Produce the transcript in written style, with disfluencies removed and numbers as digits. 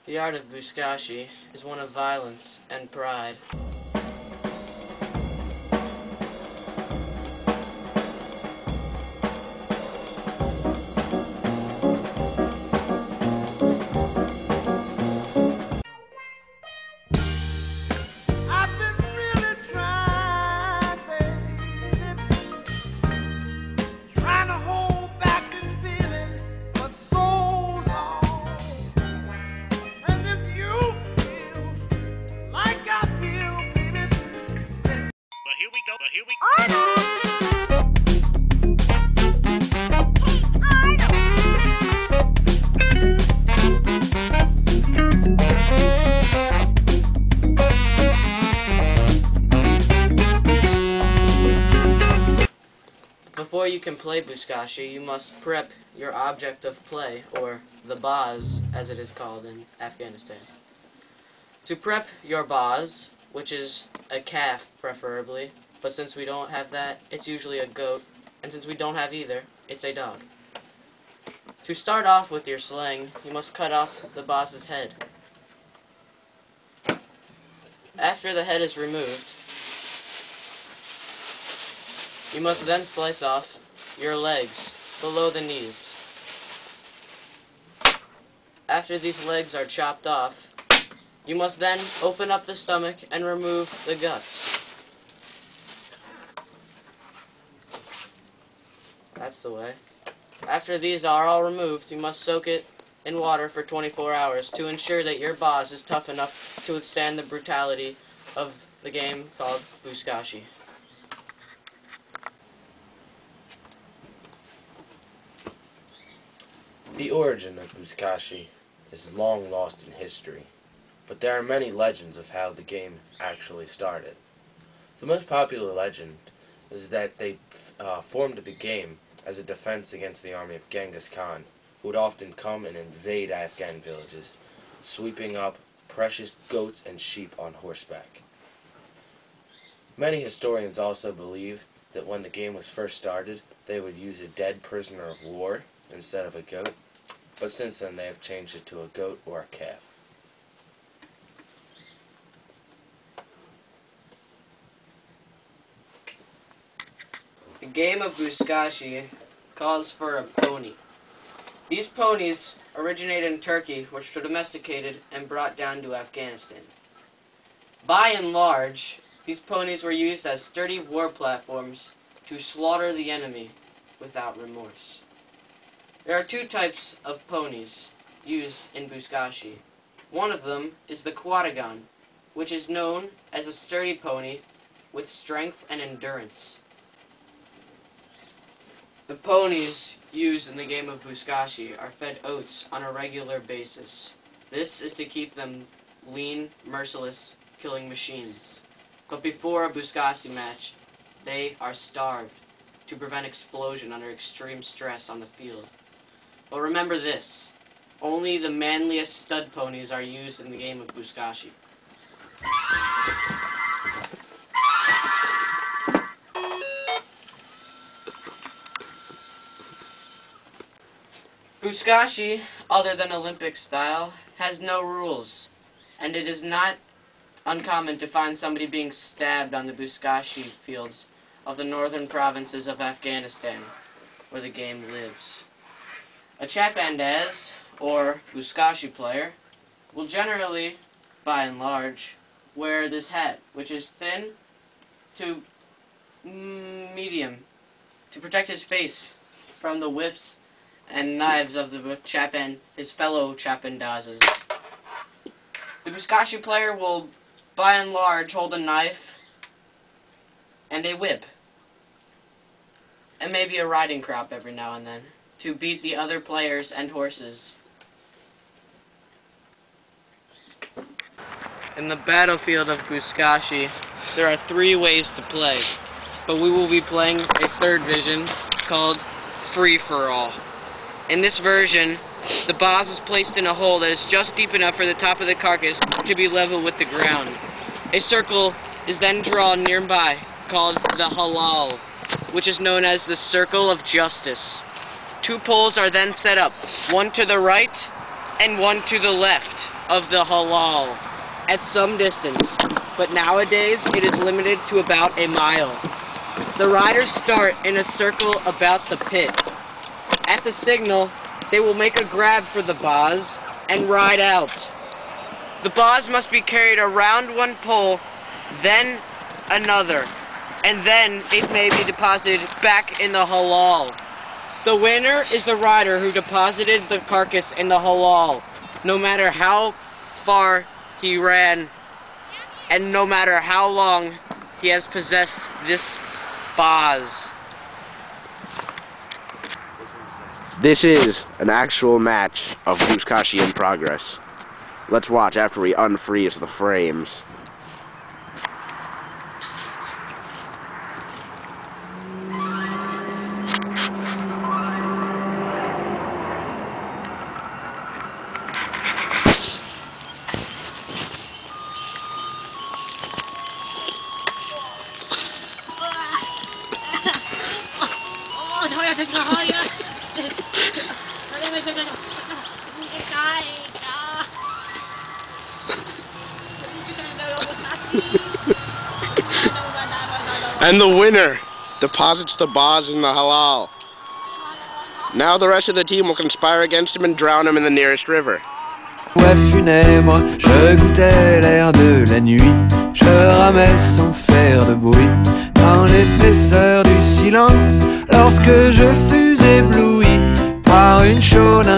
The art of Buzkashi is one of violence and pride. Before you can play Buzkashi, you must prep your object of play, or the baz, as it is called in Afghanistan. To prep your baz, which is a calf preferably, but since we don't have that, it's usually a goat, and since we don't have either, it's a dog. To start off with your sling, you must cut off the baz's head. After the head is removed, you must then slice off your legs below the knees. After these legs are chopped off, you must then open up the stomach and remove the guts. That's the way. After these are all removed, you must soak it in water for 24 hours to ensure that your baz is tough enough to withstand the brutality of the game called Buzkashi. The origin of Buzkashi is long lost in history, but there are many legends of how the game actually started. The most popular legend is that they formed the game as a defense against the army of Genghis Khan, who would often come and invade Afghan villages, sweeping up precious goats and sheep on horseback. Many historians also believe that when the game was first started, they would use a dead prisoner of war instead of a goat, but since then they have changed it to a goat or a calf. The game of Buzkashi calls for a pony. These ponies originated in Turkey, which were domesticated and brought down to Afghanistan. By and large, these ponies were used as sturdy war platforms to slaughter the enemy without remorse. There are two types of ponies used in Buzkashi. One of them is the quadagon, which is known as a sturdy pony with strength and endurance. The ponies used in the game of Buzkashi are fed oats on a regular basis. This is to keep them lean, merciless, killing machines. But before a Buzkashi match, they are starved to prevent explosion under extreme stress on the field. But remember this, only the manliest stud ponies are used in the game of Buzkashi. Buzkashi, other than Olympic style, has no rules, and it is not uncommon to find somebody being stabbed on the Buzkashi fields of the northern provinces of Afghanistan, where the game lives. A chapandaz, or Buzkashi player, will generally, by and large, wear this hat, which is thin to medium, to protect his face from the whips and knives of his fellow chapandazes. The Buzkashi player will, by and large, hold a knife and a whip, and maybe a riding crop every now and then, to beat the other players and horses. In the battlefield of Buzkashi, there are 3 ways to play, but we will be playing a third version called Free-for-All. In this version, the baz is placed in a hole that is just deep enough for the top of the carcass to be level with the ground. A circle is then drawn nearby, called the halal, which is known as the circle of justice. 2 poles are then set up, one to the right and one to the left of the halal at some distance, but nowadays it is limited to about a mile. The riders start in a circle about the pit. At the signal, they will make a grab for the baz and ride out. The baz must be carried around one pole, then another, and then it may be deposited back in the halal. The winner is the rider who deposited the carcass in the halal, no matter how far he ran, and no matter how long he has possessed this baz. This is an actual match of Buzkashi in progress. Let's watch after we unfreeze the frames. And the winner deposits the baz in the halal. Now the rest of the team will conspire against him and drown him in the nearest river. Ouais, funèbre, je goûtais l'air de la nuit. Je ramais sans faire de bruit dans l'épaisseur du silence. Lorsque je fus ébloui par une chaude